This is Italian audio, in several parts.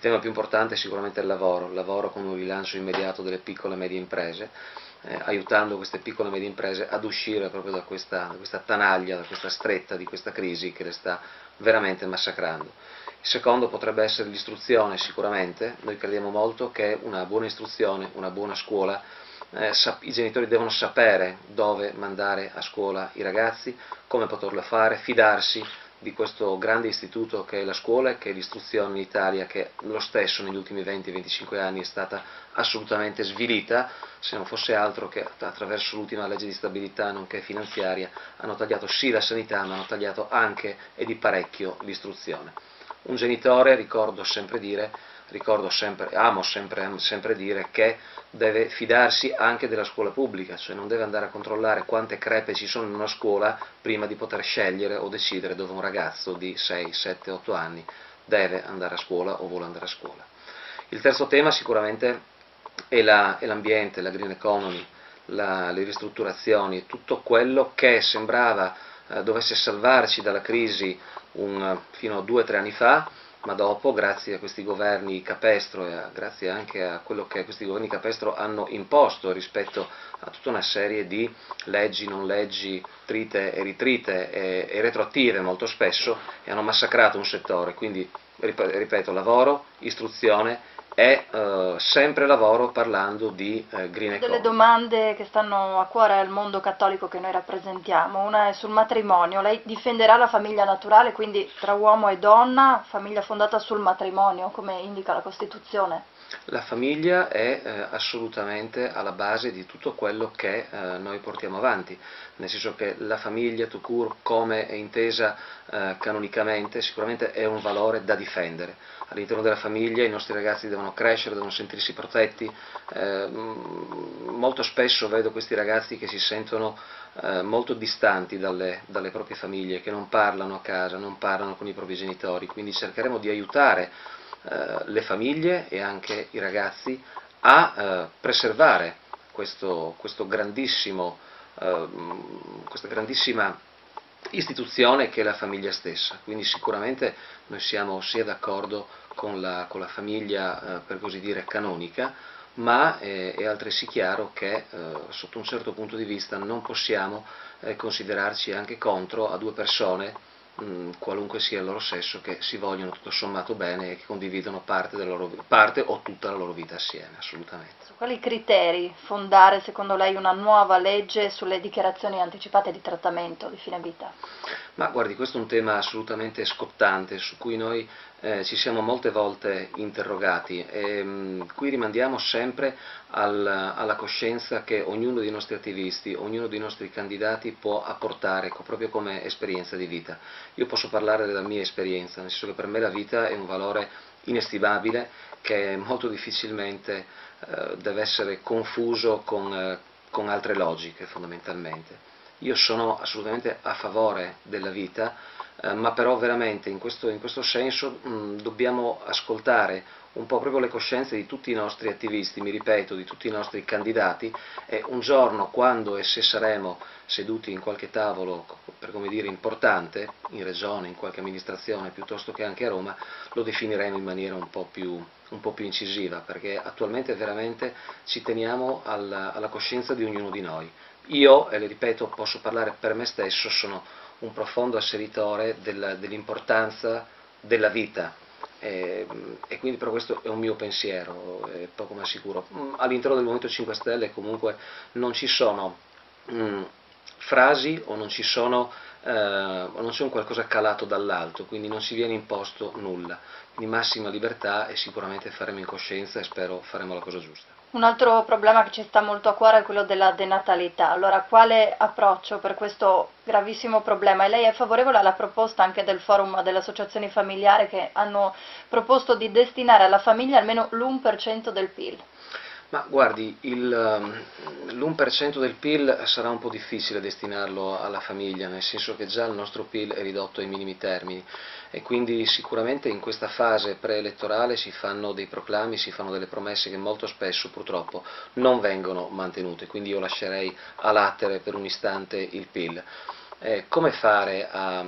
tema più importante è sicuramente il lavoro con un rilancio immediato delle piccole e medie imprese, aiutando queste piccole e medie imprese ad uscire proprio da questa tanaglia, da questa stretta, di questa crisi che le sta veramente massacrando. Il secondo potrebbe essere l'istruzione, sicuramente. Noi crediamo molto che una buona istruzione, una buona scuola, i genitori devono sapere dove mandare a scuola i ragazzi, come poterlo fare, fidarsi di questo grande istituto che è la scuola e che è l'istruzione in Italia, che lo stesso negli ultimi 20-25 anni è stata assolutamente svilita, se non fosse altro che attraverso l'ultima legge di stabilità nonché finanziaria hanno tagliato sì la sanità, ma hanno tagliato anche e di parecchio l'istruzione. Un genitore, amo sempre dire che deve fidarsi anche della scuola pubblica, cioè non deve andare a controllare quante crepe ci sono in una scuola prima di poter scegliere o decidere dove un ragazzo di 6, 7, 8 anni deve andare a scuola o vuole andare a scuola. Il terzo tema sicuramente è l'ambiente, la green economy, le ristrutturazioni, tutto quello che sembrava dovesse salvarci dalla crisi fino a 2 o 3 anni fa, ma dopo, grazie a questi governi capestro e grazie anche a quello che questi governi capestro hanno imposto rispetto a tutta una serie di leggi, non leggi, trite e ritrite e retroattive molto spesso, e hanno massacrato un settore. Quindi, ripeto, lavoro, istruzione e sempre lavoro parlando di green Delle economy. domande che stanno a cuore al mondo cattolico che noi rappresentiamo. Una è sul matrimonio. Lei difenderà la famiglia naturale, quindi tra uomo e donna, famiglia fondata sul matrimonio, come indica la Costituzione? La famiglia è assolutamente alla base di tutto quello che noi portiamo avanti, nel senso che la famiglia tout court, come è intesa canonicamente, sicuramente è un valore da difendere. All'interno della famiglia i nostri ragazzi devono crescere, devono sentirsi protetti. Molto spesso vedo questi ragazzi che si sentono molto distanti dalle proprie famiglie, che non parlano a casa, non parlano con i propri genitori, quindi cercheremo di aiutare le famiglie e anche i ragazzi a preservare questo questa grandissima istituzione che è la famiglia stessa. Quindi sicuramente noi siamo sia d'accordo con la famiglia, per così dire, canonica, ma è altresì chiaro che sotto un certo punto di vista non possiamo considerarci anche contro a due persone, qualunque sia il loro sesso, che si vogliono tutto sommato bene e che condividono parte o tutta la loro vita assieme, assolutamente. Su quali criteri fondare, secondo lei, una nuova legge sulle dichiarazioni anticipate di trattamento di fine vita? Ma guardi, questo è un tema assolutamente scottante, su cui noi ci siamo molte volte interrogati e qui rimandiamo sempre alla coscienza che ognuno dei nostri attivisti, ognuno dei nostri candidati può apportare proprio come esperienza di vita. Io posso parlare della mia esperienza, nel senso che per me la vita è un valore inestimabile che molto difficilmente deve essere confuso con altre logiche, fondamentalmente. Io sono assolutamente a favore della vita, ma però veramente in questo senso dobbiamo ascoltare un po' proprio le coscienze di tutti i nostri attivisti, mi ripeto, di tutti i nostri candidati, e un giorno, quando e se saremo seduti in qualche tavolo, per come dire, importante, in regione, in qualche amministrazione, piuttosto che anche a Roma, lo definiremo in maniera un po' più incisiva, perché attualmente veramente ci teniamo alla coscienza di ognuno di noi. Io, e le ripeto, posso parlare per me stesso, sono un profondo asseritore dell'importanza della vita e quindi per questo è un mio pensiero, è poco ma sicuro. All'interno del Movimento 5 Stelle comunque non ci sono frasi o non c'è un qualcosa calato dall'alto, quindi non si viene imposto nulla, quindi massima libertà e sicuramente faremo in coscienza e spero faremo la cosa giusta. Un altro problema che ci sta molto a cuore è quello della denatalità. Allora, quale approccio per questo gravissimo problema? E lei è favorevole alla proposta anche del forum delle associazioni familiari che hanno proposto di destinare alla famiglia almeno l'1% del PIL? Ma guardi, l'1% del PIL sarà un po' difficile destinarlo alla famiglia, nel senso che già il nostro PIL è ridotto ai minimi termini e quindi sicuramente in questa fase preelettorale si fanno dei proclami, si fanno delle promesse che molto spesso purtroppo non vengono mantenute, quindi io lascerei a latere per un istante il PIL. Come fare a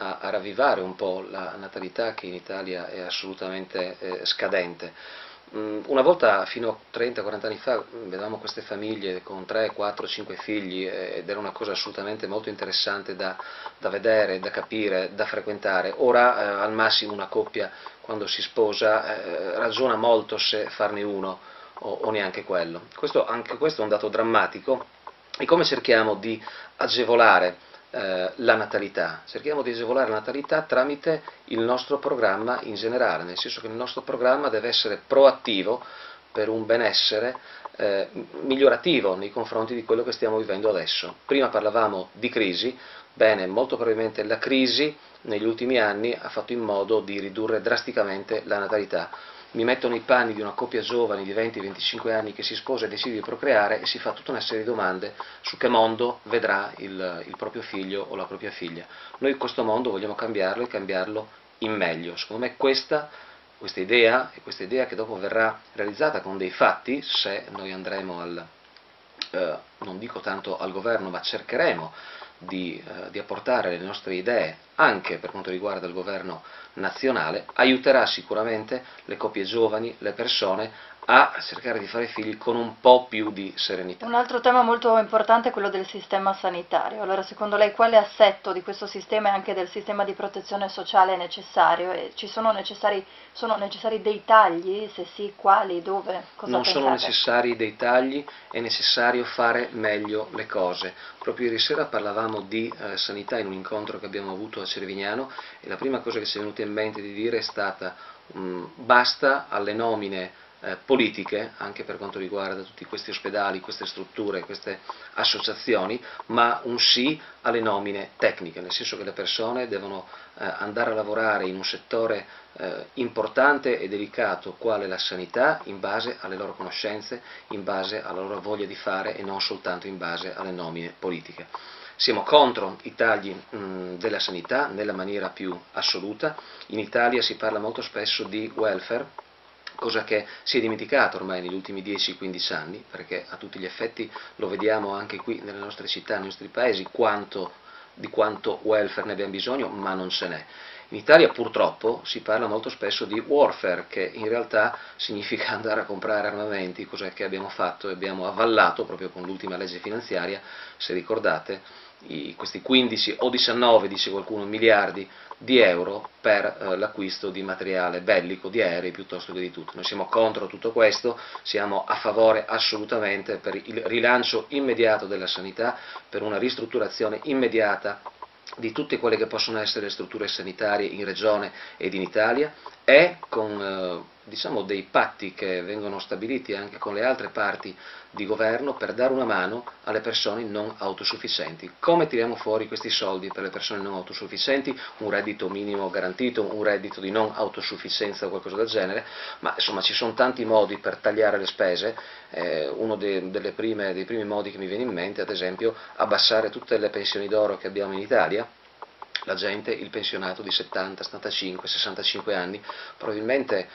a ravvivare un po' la natalità che in Italia è assolutamente scadente. Una volta, fino a 30-40 anni fa, vedevamo queste famiglie con 3, 4, 5 figli ed era una cosa assolutamente molto interessante da vedere, da capire, da frequentare. Ora al massimo una coppia quando si sposa ragiona molto se farne uno o neanche quello. Anche questo è un dato drammatico. E come cerchiamo di agevolare la natalità? Cerchiamo di agevolare la natalità tramite il nostro programma in generale, nel senso che il nostro programma deve essere proattivo per un benessere migliorativo nei confronti di quello che stiamo vivendo adesso. Prima parlavamo di crisi, bene, molto probabilmente la crisi negli ultimi anni ha fatto in modo di ridurre drasticamente la natalità. Mi metto nei panni di una coppia giovane di 20-25 anni che si sposa e decide di procreare e si fa tutta una serie di domande su che mondo vedrà il proprio figlio o la propria figlia. Noi questo mondo vogliamo cambiarlo e cambiarlo in meglio. Secondo me questa idea, e questa idea che dopo verrà realizzata con dei fatti, se noi andremo non dico tanto al governo, ma cercheremo di apportare le nostre idee anche per quanto riguarda il governo nazionale, aiuterà sicuramente le coppie giovani, le persone a cercare di fare figli con un po' più di serenità. Un altro tema molto importante è quello del sistema sanitario. Allora, secondo lei, quale assetto di questo sistema e anche del sistema di protezione sociale è necessario? E sono necessari dei tagli? Se sì, quali, dove? Cosa Non pensate? sono necessari dei tagli, è necessario fare meglio le cose. Proprio ieri sera parlavamo di sanità in un incontro che abbiamo avuto a Cervignano e la prima cosa che ci è venuta in mente di dire è stata basta alle nomine politiche, anche per quanto riguarda tutti questi ospedali, queste strutture, queste associazioni, ma un sì alle nomine tecniche, nel senso che le persone devono andare a lavorare in un settore importante e delicato quale la sanità in base alle loro conoscenze, in base alla loro voglia di fare e non soltanto in base alle nomine politiche. Siamo contro i tagli della sanità nella maniera più assoluta. In Italia si parla molto spesso di welfare, cosa che si è dimenticata ormai negli ultimi 10-15 anni, perché a tutti gli effetti lo vediamo anche qui nelle nostre città, nei nostri paesi, di quanto welfare ne abbiamo bisogno, ma non ce n'è. In Italia purtroppo si parla molto spesso di warfare, che in realtà significa andare a comprare armamenti, cosa che abbiamo fatto e abbiamo avallato proprio con l'ultima legge finanziaria, se ricordate, questi 15 o 19, dice qualcuno, miliardi di euro per l'acquisto di materiale bellico, di aerei piuttosto che di tutto. Noi siamo contro tutto questo, siamo a favore assolutamente per il rilancio immediato della sanità, per una ristrutturazione immediata di tutte quelle che possono essere le strutture sanitarie in regione ed in Italia e con diciamo dei patti che vengono stabiliti anche con le altre parti di governo per dare una mano alle persone non autosufficienti. Come tiriamo fuori questi soldi per le persone non autosufficienti? Un reddito minimo garantito, un reddito di non autosufficienza o qualcosa del genere, ma insomma ci sono tanti modi per tagliare le spese. Uno dei primi modi che mi viene in mente, ad esempio, abbassare tutte le pensioni d'oro che abbiamo in Italia. La gente, il pensionato di 70, 75, 65 anni, probabilmente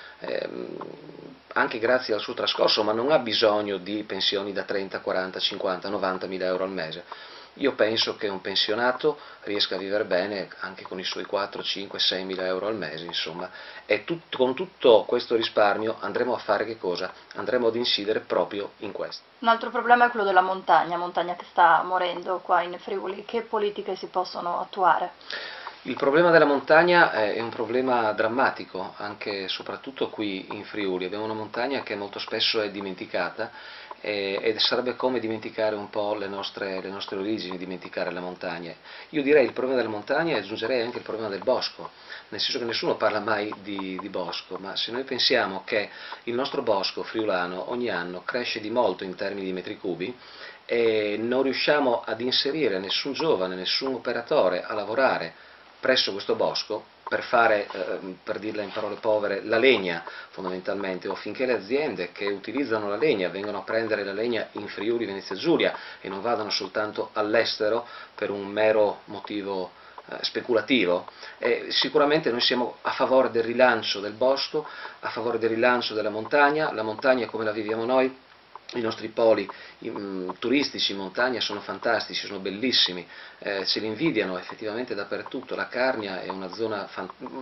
anche grazie al suo trascorso, ma non ha bisogno di pensioni da 30, 40, 50, 90 mila euro al mese. Io penso che un pensionato riesca a vivere bene anche con i suoi 4, 5, 6 mila euro al mese, insomma, e con tutto questo risparmio andremo a fare che cosa? Andremo ad incidere proprio in questo. Un altro problema è quello della montagna che sta morendo qua in Friuli. Che politiche si possono attuare? Il problema della montagna è un problema drammatico, anche e soprattutto qui in Friuli. Abbiamo una montagna che molto spesso è dimenticata ed sarebbe come dimenticare un po' le nostre origini, dimenticare la montagna. Io direi il problema della montagna e aggiungerei anche il problema del bosco, nel senso che nessuno parla mai di bosco, ma se noi pensiamo che il nostro bosco friulano ogni anno cresce di molto in termini di metri cubi, e non riusciamo ad inserire nessun giovane, nessun operatore a lavorare presso questo bosco per fare, per dirla in parole povere, la legna fondamentalmente, o finché le aziende che utilizzano la legna vengono a prendere la legna in Friuli Venezia Giulia e non vadano soltanto all'estero per un mero motivo speculativo. Sicuramente noi siamo a favore del rilancio del bosco, a favore del rilancio della montagna come la viviamo noi I nostri poli turistici in montagna sono fantastici, sono bellissimi, ce li invidiano effettivamente dappertutto. La Carnia è una zona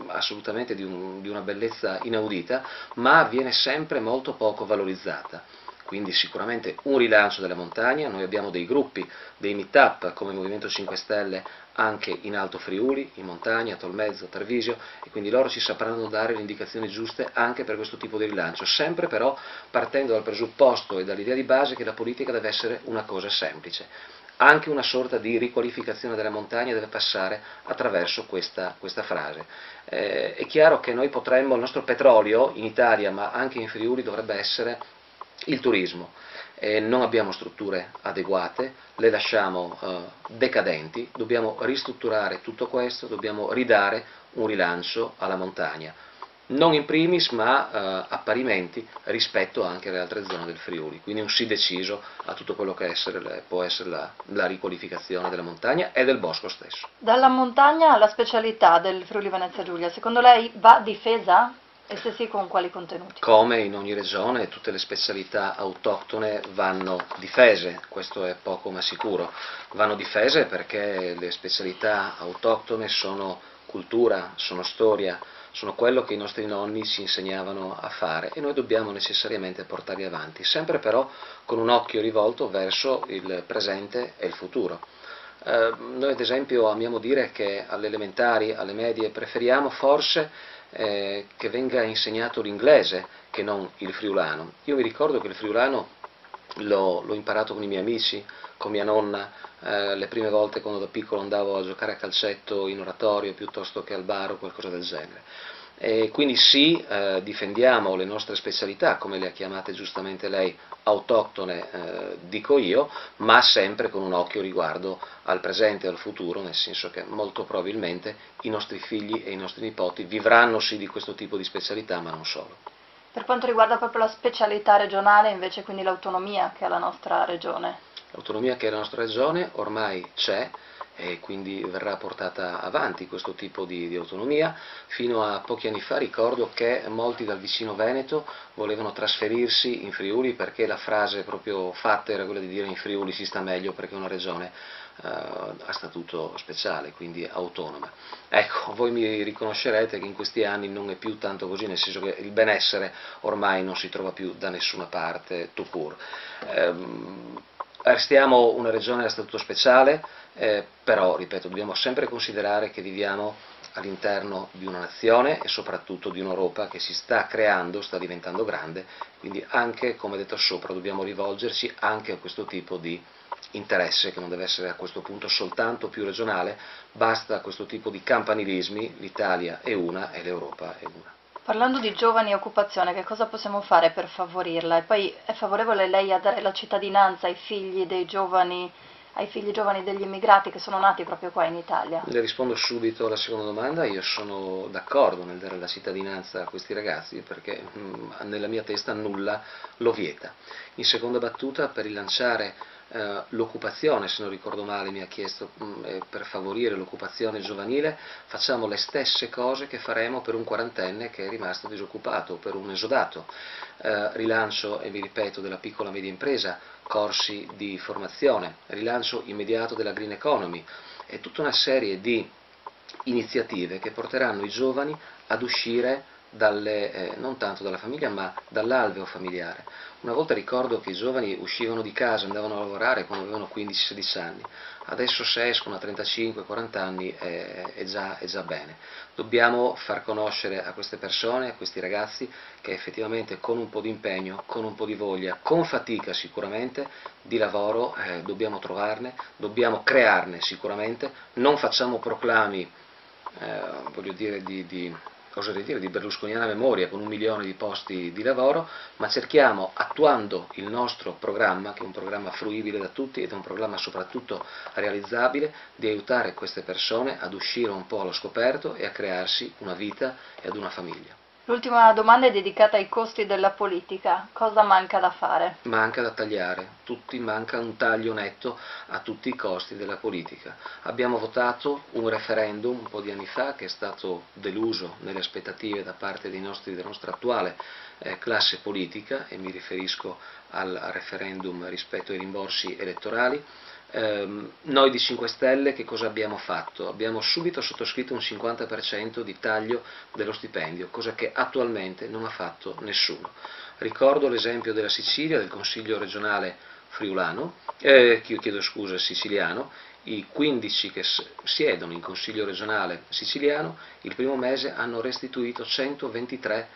assolutamente di una bellezza inaudita, ma viene sempre molto poco valorizzata. Quindi sicuramente un rilancio della montagna, noi abbiamo dei gruppi, dei meet-up come Movimento 5 Stelle anche in Alto Friuli, in montagna, Tolmezzo, Tarvisio, e quindi loro ci sapranno dare le indicazioni giuste anche per questo tipo di rilancio, sempre però partendo dal presupposto e dall'idea di base che la politica deve essere una cosa semplice. Anche una sorta di riqualificazione della montagna deve passare attraverso questa frase. È chiaro che noi potremmo, il nostro petrolio in Italia, ma anche in Friuli, dovrebbe essere il turismo. Non abbiamo strutture adeguate, le lasciamo decadenti, dobbiamo ristrutturare tutto questo, dobbiamo ridare un rilancio alla montagna, non in primis ma a parimenti rispetto anche alle altre zone del Friuli, quindi un sì deciso a tutto quello che può essere la riqualificazione della montagna e del bosco stesso. Dalla montagna alla specialità del Friuli Venezia Giulia, secondo lei va difesa? E se sì, con quali contenuti? Come in ogni regione, tutte le specialità autoctone vanno difese, questo è poco ma sicuro. Vanno difese perché le specialità autoctone sono cultura, sono storia, sono quello che i nostri nonni ci insegnavano a fare e noi dobbiamo necessariamente portarli avanti, sempre però con un occhio rivolto verso il presente e il futuro. Noi ad esempio amiamo dire che alle elementari, alle medie, preferiamo forse che venga insegnato l'inglese che non il friulano. Io mi ricordo che il friulano l'ho imparato con i miei amici, con mia nonna, le prime volte quando da piccolo andavo a giocare a calcetto in oratorio piuttosto che al bar o qualcosa del genere. E quindi sì, difendiamo le nostre specialità, come le ha chiamate giustamente lei, autoctone, dico io, ma sempre con un occhio riguardo al presente e al futuro, nel senso che molto probabilmente i nostri figli e i nostri nipoti vivranno sì di questo tipo di specialità, ma non solo. Per quanto riguarda proprio la specialità regionale, invece, quindi l'autonomia che ha la nostra regione? L'autonomia che è la nostra regione ormai c'è e quindi verrà portata avanti questo tipo di autonomia. Fino a pochi anni fa ricordo che molti dal vicino Veneto volevano trasferirsi in Friuli perché la frase proprio fatta era quella di dire in Friuli si sta meglio perché è una regione a statuto speciale, quindi autonoma. Ecco, voi mi riconoscerete che in questi anni non è più tanto così, nel senso che il benessere ormai non si trova più da nessuna parte, tout court. Restiamo una regione a statuto speciale, però, ripeto, dobbiamo sempre considerare che viviamo all'interno di una nazione e soprattutto di un'Europa che si sta creando, sta diventando grande, quindi anche, come detto sopra, dobbiamo rivolgerci anche a questo tipo di interesse che non deve essere a questo punto soltanto più regionale, basta questo tipo di campanilismi, l'Italia è una e l'Europa è una. Parlando di giovani e occupazione, che cosa possiamo fare per favorirla? E poi è favorevole lei a dare la cittadinanza ai figli giovani degli immigrati che sono nati proprio qua in Italia? Le rispondo subito alla seconda domanda, io sono d'accordo nel dare la cittadinanza a questi ragazzi perché nella mia testa nulla lo vieta. In seconda battuta, per rilanciare l'occupazione, se non ricordo male mi ha chiesto per favorire l'occupazione giovanile, facciamo le stesse cose che faremo per un quarantenne che è rimasto disoccupato, per un esodato. Rilancio, e vi ripeto, della piccola e media impresa, corsi di formazione, rilancio immediato della green economy e tutta una serie di iniziative che porteranno i giovani ad uscire non tanto dalla famiglia ma dall'alveo familiare. Una volta ricordo che i giovani uscivano di casa, andavano a lavorare quando avevano 15-16 anni, adesso se escono a 35-40 anni è già bene. Dobbiamo far conoscere a queste persone, a questi ragazzi, che effettivamente con un po' di impegno, con un po' di voglia, con fatica sicuramente, di lavoro dobbiamo trovarne, dobbiamo crearne sicuramente, non facciamo proclami, voglio dire, oserei dire, di berlusconiana memoria con 1 milione di posti di lavoro, ma cerchiamo, attuando il nostro programma, che è un programma fruibile da tutti ed è un programma soprattutto realizzabile, di aiutare queste persone ad uscire un po' allo scoperto e a crearsi una vita e ad una famiglia. L'ultima domanda è dedicata ai costi della politica. Cosa manca da fare? Manca da tagliare, manca un taglio netto a tutti i costi della politica. Abbiamo votato un referendum un po' di anni fa che è stato deluso nelle aspettative da parte della nostra attuale classe politica, e mi riferisco al referendum rispetto ai rimborsi elettorali. Noi di 5 Stelle che cosa abbiamo fatto? Abbiamo subito sottoscritto un 50% di taglio dello stipendio, cosa che attualmente non ha fatto nessuno. Ricordo l'esempio della Sicilia, del Consiglio regionale friulano, siciliano, i 15 che siedono in Consiglio regionale siciliano il primo mese hanno restituito 123.000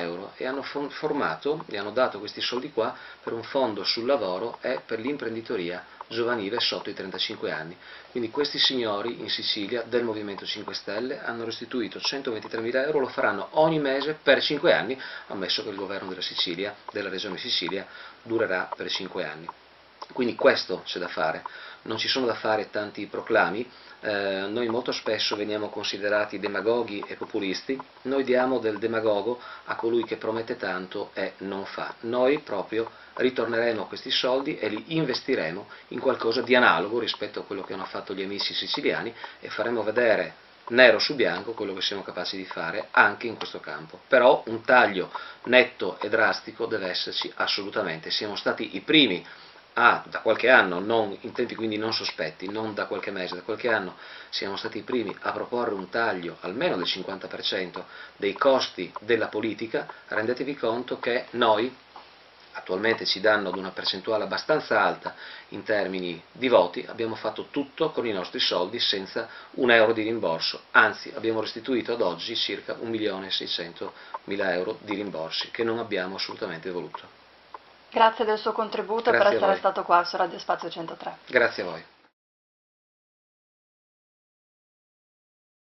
euro e hanno dato questi soldi qua per un fondo sul lavoro e per l'imprenditoria giovanile sotto i 35 anni. Quindi questi signori in Sicilia del Movimento 5 Stelle hanno restituito 123.000 euro, lo faranno ogni mese per 5 anni, ammesso che il governo della Sicilia, della regione Sicilia, durerà per 5 anni. Quindi questo c'è da fare, non ci sono da fare tanti proclami, noi molto spesso veniamo considerati demagoghi e populisti, noi diamo del demagogo a colui che promette tanto e non fa. Noi proprio ritorneremo questi soldi e li investiremo in qualcosa di analogo rispetto a quello che hanno fatto gli amici siciliani e faremo vedere nero su bianco quello che siamo capaci di fare anche in questo campo. Però un taglio netto e drastico deve esserci assolutamente. Siamo stati i primi da qualche anno, in tempi quindi non sospetti, non da qualche mese, da qualche anno siamo stati i primi a proporre un taglio almeno del 50% dei costi della politica. Rendetevi conto che noi, attualmente ci danno ad una percentuale abbastanza alta in termini di voti, abbiamo fatto tutto con i nostri soldi senza un euro di rimborso, anzi abbiamo restituito ad oggi circa 1.600.000 euro di rimborsi che non abbiamo assolutamente voluto. Grazie del suo contributo e per Grazie a essere voi. stato qua su Radio Spazio 103. Grazie a voi.